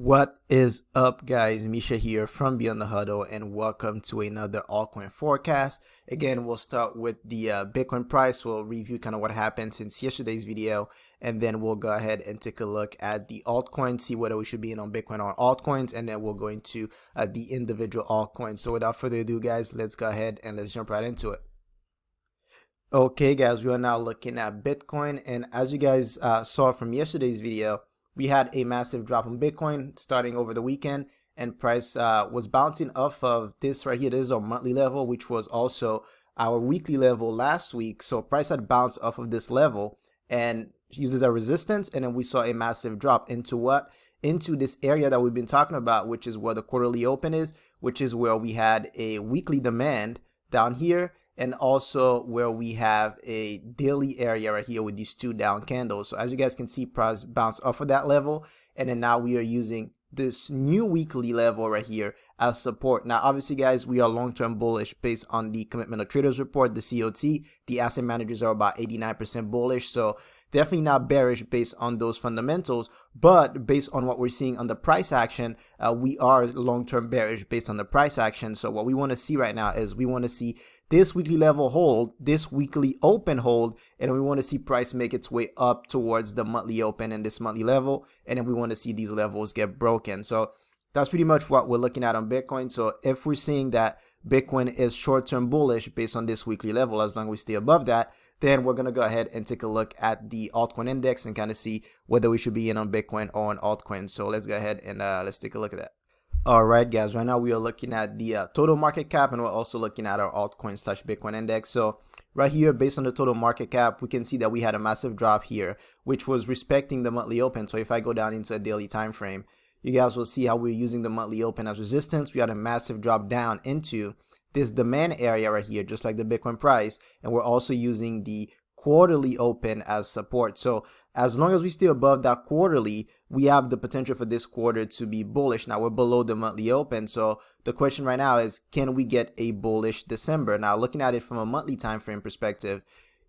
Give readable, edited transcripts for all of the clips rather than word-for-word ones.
What is up, guys? Misha here from Beyond the Huddle, and welcome to another altcoin forecast. Again, we'll start with the Bitcoin price. We'll review kind of what happened since yesterday's video, and then we'll go ahead and take a look at the altcoins, see whether we should be in on Bitcoin or altcoins, and then we'll go into the individual altcoins. So without further ado, guys, let's go ahead and let's jump right into it. Okay, guys, we are now looking at Bitcoin, and as you guys saw from yesterday's video, we had a massive drop on Bitcoin starting over the weekend, and price was bouncing off of this right here. This is our monthly level, which was also our weekly level last week. So price had bounced off of this level and uses a resistance, and then we saw a massive drop into what? Into this area that we've been talking about, which is where the quarterly open is, which is where we had a weekly demand down here, and also where we have a daily area right here with these two down candles. So as you guys can see, price bounced off of that level, and then now we are using this new weekly level right here as support. Now obviously, guys, we are long-term bullish based on the commitment of traders report, the COT. The asset managers are about 89% bullish, so definitely not bearish based on those fundamentals, but based on what we're seeing on the price action, we are long-term bearish based on the price action. So what we want to see right now is we want to see this weekly level hold, this weekly open hold, and we want to see price make its way up towards the monthly open and this monthly level, and then we want to see these levels get broken. So that's pretty much what we're looking at on Bitcoin. So if we're seeing that Bitcoin is short-term bullish based on this weekly level, as long as we stay above that, then we're going to go ahead and take a look at the altcoin index and kind of see whether we should be in on Bitcoin or on altcoin. So let's go ahead and let's take a look at that. All right, guys, right now we are looking at the total market cap, and we're also looking at our altcoin / Bitcoin index. So right here, based on the total market cap, we can see that we had a massive drop here, which was respecting the monthly open. So if I go down into a daily time frame, you guys will see how we're using the monthly open as resistance. We had a massive drop down into this demand area right here, just like the Bitcoin price, and we're also using the quarterly open as support. So as long as we stay above that quarterly, we have the potential for this quarter to be bullish. Now we're below the monthly open, so the question right now is, can we get a bullish December? Now looking at it from a monthly time frame perspective,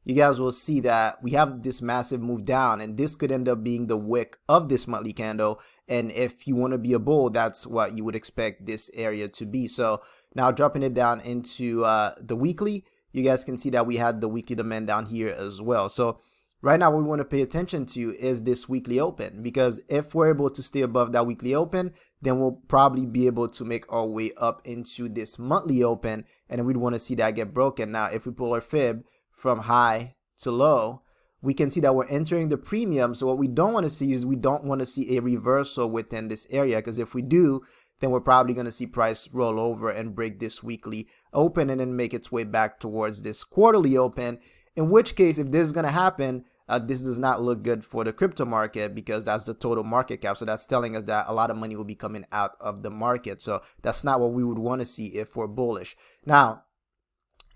you guys will see that we have this massive move down, and this could end up being the wick of this monthly candle. And if you want to be a bull, that's what you would expect this area to be. So now dropping it down into the weekly, you guys can see that we had the weekly demand down here as well. So right now what we want to pay attention to is this weekly open, because if we're able to stay above that weekly open, then we'll probably be able to make our way up into this monthly open, and then we'd want to see that get broken. Now if we pull our fib from high to low, we can see that we're entering the premium. So what we don't want to see is we don't want to see a reversal within this area, because if we do, then we're probably going to see price roll over and break this weekly open and then make its way back towards this quarterly open. In which case, if this is going to happen, this does not look good for the crypto market, because that's the total market cap. So that's telling us that a lot of money will be coming out of the market. So that's not what we would want to see if we're bullish. Now,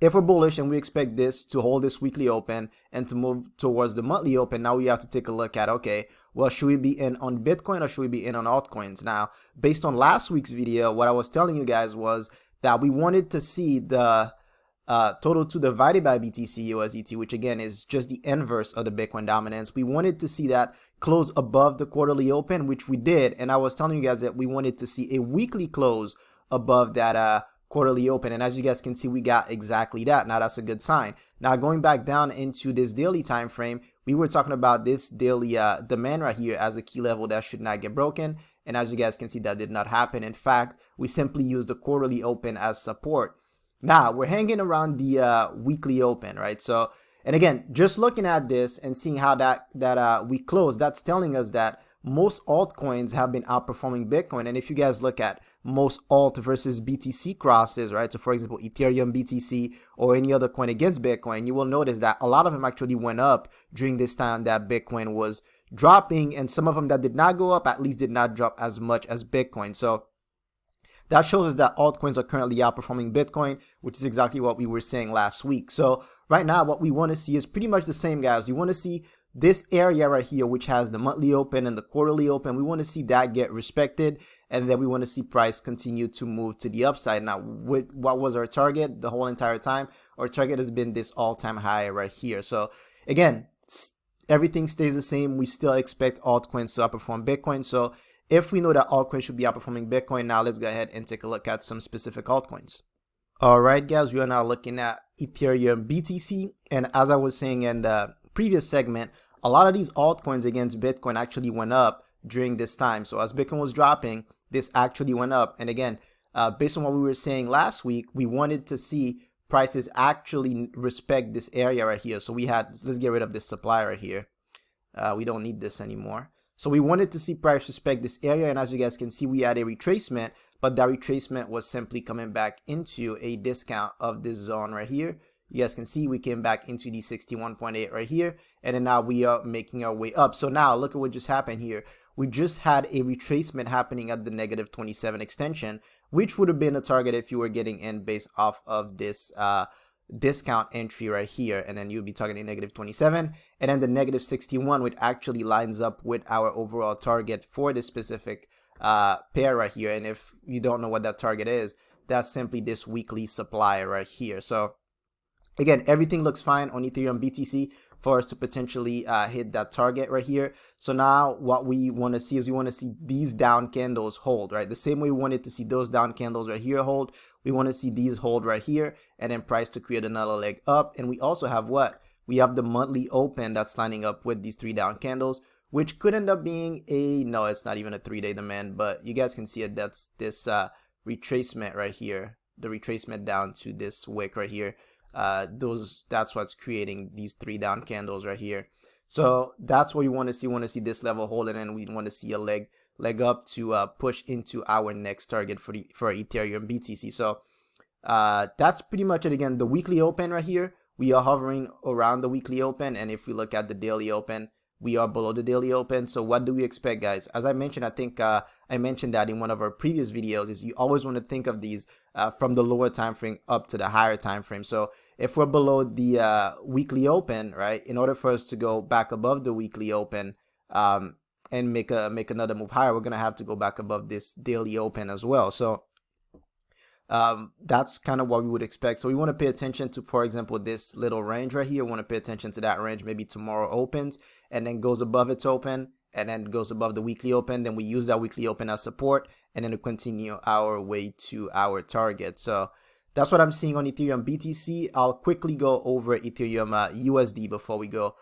if we're bullish and we expect this to hold this weekly open and to move towards the monthly open, now we have to take a look at, okay, well, should we be in on Bitcoin or should we be in on altcoins? Now, based on last week's video, what I was telling you guys was that we wanted to see the total 2 divided by BTC USDT, which again is just the inverse of the Bitcoin dominance. We wanted to see that close above the quarterly open, which we did. And I was telling you guys that we wanted to see a weekly close above that quarterly open, and as you guys can see, we got exactly that. Now that's a good sign. Now going back down into this daily time frame, we were talking about this daily demand right here as a key level that should not get broken, and as you guys can see, that did not happen. In fact, we simply used the quarterly open as support. Now we're hanging around the weekly open, right? So, and again, just looking at this and seeing how that we closed, that's telling us that most altcoins have been outperforming Bitcoin. And if you guys look at most alt versus BTC crosses, right? So for example, Ethereum, BTC, or any other coin against Bitcoin, you will notice that a lot of them actually went up during this time that Bitcoin was dropping. And some of them that did not go up, at least did not drop as much as Bitcoin. So that shows us that altcoins are currently outperforming Bitcoin, which is exactly what we were saying last week. So right now, what we want to see is pretty much the same, guys. You want to see this area right here, which has the monthly open and the quarterly open. We want to see that get respected, and then we want to see price continue to move to the upside. Now, what was our target the whole entire time? Our target has been this all-time high right here. So again, everything stays the same. We still expect altcoins to outperform Bitcoin. So if we know that altcoins should be outperforming Bitcoin, now let's go ahead and take a look at some specific altcoins. All right, guys, we are now looking at Ethereum BTC. And as I was saying in the previous segment, a lot of these altcoins against Bitcoin actually went up during this time. So as Bitcoin was dropping, this actually went up. And again, based on what we were saying last week, we wanted to see prices actually respect this area right here. So we had, let's get rid of this supply right here. We don't need this anymore. So we wanted to see price respect this area. And as you guys can see, we had a retracement, but that retracement was simply coming back into a discount of this zone right here. You guys can see we came back into the 61.8 right here. And then now we are making our way up. So now look at what just happened here. We just had a retracement happening at the -27 extension, which would have been a target if you were getting in based off of this discount entry right here. And then you'll be targeting -27. And then the -61, which actually lines up with our overall target for this specific pair right here. And if you don't know what that target is, that's simply this weekly supply right here. So again, everything looks fine on Ethereum BTC for us to potentially hit that target right here. So now what we want to see is we want to see these down candles hold, right? The same way we wanted to see those down candles right here hold, we want to see these hold right here, and then price to create another leg up. And we also have what? We have the monthly open that's lining up with these 3 down candles, which could end up being a, no, it's not even a 3-day demand, but you guys can see it. That's this retracement right here, the retracement down to this wick right here. That's what's creating these 3 down candles right here. So that's what you want to see. We want to see this level hold, and then we want to see a leg up to push into our next target for Ethereum BTC. So that's pretty much it. Again, the weekly open right here, we are hovering around the weekly open, and if we look at the daily open, we are below the daily open. So what do we expect, guys? As I mentioned, I think I mentioned that in one of our previous videos, is you always want to think of these from the lower time frame up to the higher time frame. So if we're below the weekly open, right, in order for us to go back above the weekly open and make another move higher, we're gonna have to go back above this daily open as well. So that's kind of what we would expect. So we want to pay attention to, for example, this little range right here. We want to pay attention to that range. Maybe tomorrow opens and then goes above its open and then goes above the weekly open. Then we use that weekly open as support and then to continue our way to our target. So that's what I'm seeing on Ethereum BTC. I'll quickly go over Ethereum USD before we go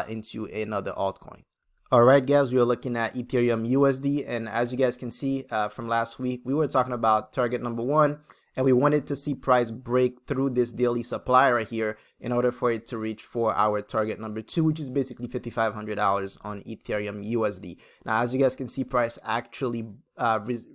into another altcoin. All right, guys, we are looking at Ethereum USD, and as you guys can see from last week, we were talking about target number 1, and we wanted to see price break through this daily supply right here in order for it to reach for our target number 2, which is basically $5,500 on Ethereum USD. Now, as you guys can see, price actually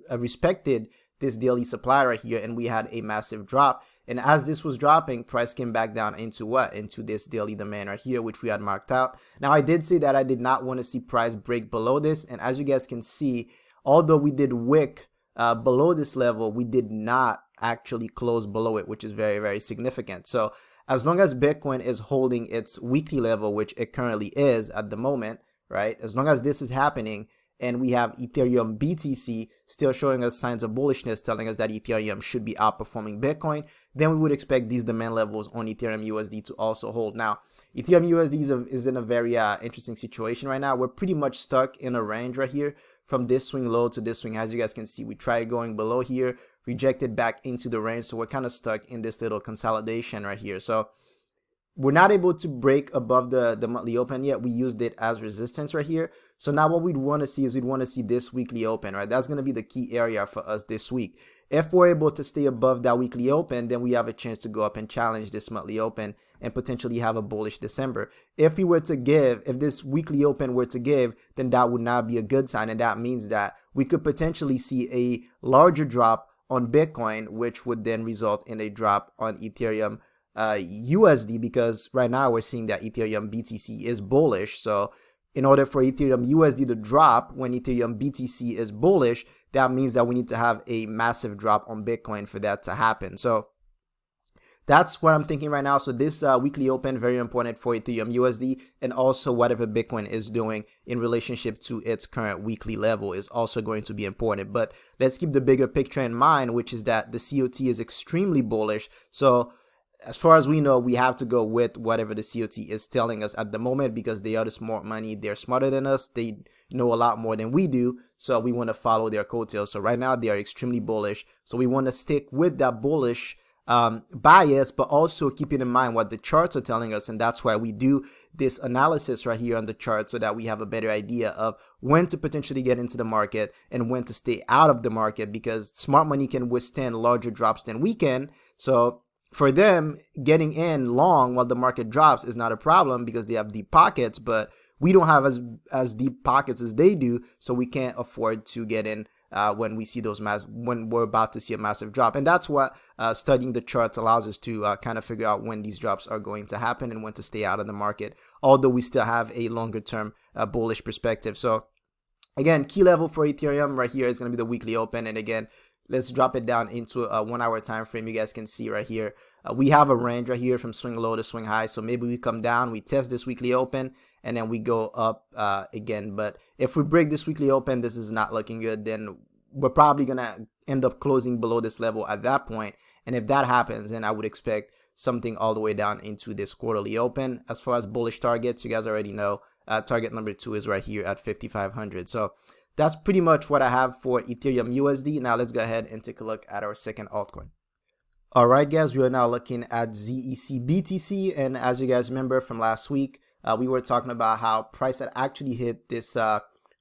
respected this daily supply right here, and we had a massive drop. And as this was dropping, price came back down into what? Into this daily demand right here, which we had marked out. Now, I did say that I did not want to see price break below this, and as you guys can see, although we did wick below this level, we did not actually close below it, which is very, very significant. So as long as Bitcoin is holding its weekly level, which it currently is at the moment, right? As long as this is happening, and we have Ethereum BTC still showing us signs of bullishness, telling us that Ethereum should be outperforming Bitcoin, then we would expect these demand levels on Ethereum USD to also hold. Now, Ethereum USD is in a very interesting situation right now. We're pretty much stuck in a range right here from this swing low to this swing. As you guys can see, we tried going below here, rejected back into the range. So we're kind of stuck in this little consolidation right here. So we're not able to break above the monthly open yet. We used it as resistance right here. So now what we'd want to see is we'd want to see this weekly open, right? That's going to be the key area for us this week. If we're able to stay above that weekly open, then we have a chance to go up and challenge this monthly open and potentially have a bullish December. If this weekly open were to give, then that would not be a good sign. And that means that we could potentially see a larger drop on Bitcoin, which would then result in a drop on Ethereum USD, because right now we're seeing that Ethereum BTC is bullish. So in order for Ethereum USD to drop when Ethereum BTC is bullish, that means that we need to have a massive drop on Bitcoin for that to happen. So that's what I'm thinking right now. So this weekly open, very important for Ethereum USD, and also whatever Bitcoin is doing in relationship to its current weekly level is also going to be important. But let's keep the bigger picture in mind, which is that the COT is extremely bullish. So as far as we know, we have to go with whatever the COT is telling us at the moment, because they are the smart money. They're smarter than us. They know a lot more than we do. So we want to follow their coattails. So right now they are extremely bullish. So we want to stick with that bullish bias, but also keeping in mind what the charts are telling us. And that's why we do this analysis right here on the chart, so that we have a better idea of when to potentially get into the market and when to stay out of the market, because smart money can withstand larger drops than we can. So for them, getting in long while the market drops is not a problem, because they have deep pockets, but we don't have as deep pockets as they do, so we can't afford to get in when we see those when we're about to see a massive drop. And that's what studying the charts allows us to kind of figure out when these drops are going to happen and when to stay out of the market, although we still have a longer term bullish perspective. So again, key level for Ethereum right here is going to be the weekly open. And again, let's drop it down into a 1 hour time frame. You guys can see right here, we have a range right here from swing low to swing high. So maybe we come down, we test this weekly open, and then we go up again. But if we break this weekly open, this is not looking good. Then we're probably going to end up closing below this level at that point. And if that happens, then I would expect something all the way down into this quarterly open. As far as bullish targets, you guys already know target number 2 is right here at 5,500. So that's pretty much what I have for Ethereum USD. Now let's go ahead and take a look at our second altcoin. All right, guys, we are now looking at ZECBTC. And as you guys remember from last week, we were talking about how price had actually hit this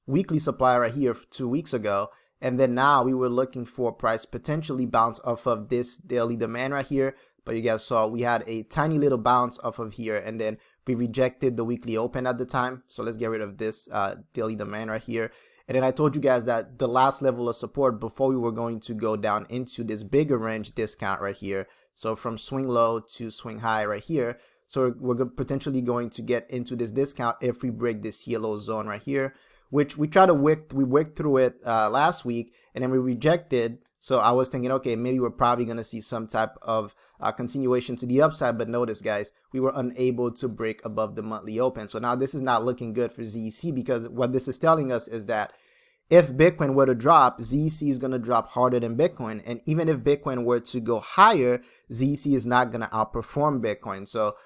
weekly supply right here 2 weeks ago. And then now we were looking for price potentially bounce off of this daily demand right here. But you guys saw we had a tiny little bounce off of here, and then we rejected the weekly open at the time. So let's get rid of this daily demand right here. And then I told you guys that the last level of support before we were going to go down into this bigger range discount right here. So from swing low to swing high right here. So we're potentially going to get into this discount if we break this yellow zone right here, which we worked through it last week, and then we rejected. So I was thinking, okay, maybe we're probably going to see some type of continuation to the upside. But notice, guys, we were unable to break above the monthly open. So now this is not looking good for ZEC, because what this is telling us is that if Bitcoin were to drop, ZEC is going to drop harder than Bitcoin. And even if Bitcoin were to go higher, ZEC is not going to outperform Bitcoin. So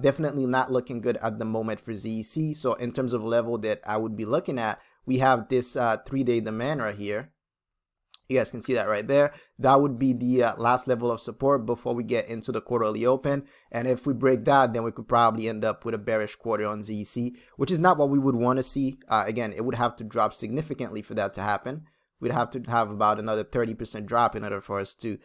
definitely not looking good at the moment for ZEC. So in terms of level that I would be looking at, we have this 3-day demand right here. You guys can see that right there. That would be the last level of support before we get into the quarterly open. And if we break that, then we could probably end up with a bearish quarter on ZEC, which is not what we would want to see. Again, it would have to drop significantly for that to happen. We'd have to have about another 30% drop in order for us to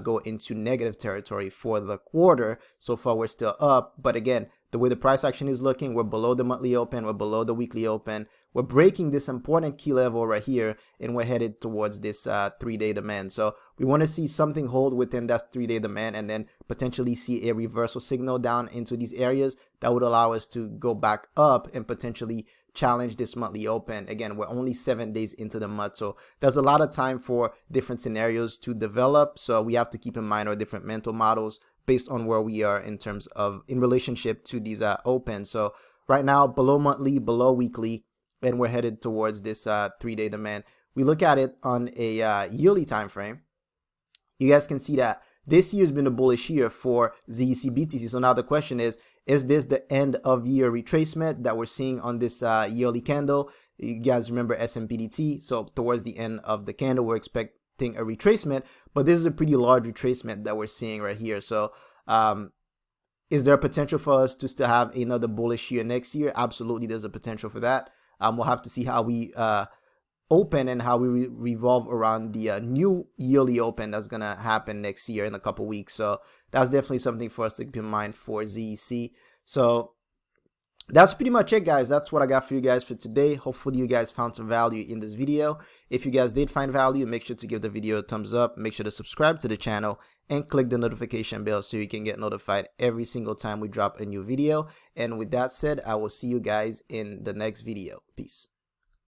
go into negative territory for the quarter. So far, we're still up. But again, the way the price action is looking, we're below the monthly open, we're below the weekly open. We're breaking this important key level right here, and we're headed towards this 3-day demand. So we want to see something hold within that 3-day demand, and then potentially see a reversal signal down into these areas that would allow us to go back up and potentially challenge this monthly open. Again, we're only 7 days into the month, so there's a lot of time for different scenarios to develop. So we have to keep in mind our different mental models based on where we are in terms of in relationship to these opens. So right now, below monthly, below weekly, and we're headed towards this 3-day demand. We look at it on a yearly time frame. You guys can see that this year has been a bullish year for ZECBTC. So now the question is this the end of year retracement that we're seeing on this yearly candle? You guys remember SMPDT. So towards the end of the candle, we're expecting a retracement, but this is a pretty large retracement that we're seeing right here. So is there a potential for us to still have another bullish year next year? Absolutely, there's a potential for that. We'll have to see how we open and how we revolve around the new yearly open that's going to happen next year in a couple weeks. So that's definitely something for us to keep in mind for ZEC. So that's pretty much it, guys. That's what I got for you guys for today. Hopefully you guys found some value in this video. If you guys did find value, make sure to give the video a thumbs up. Make sure to subscribe to the channel and click the notification bell so you can get notified every single time we drop a new video. And with that said, I will see you guys in the next video. Peace.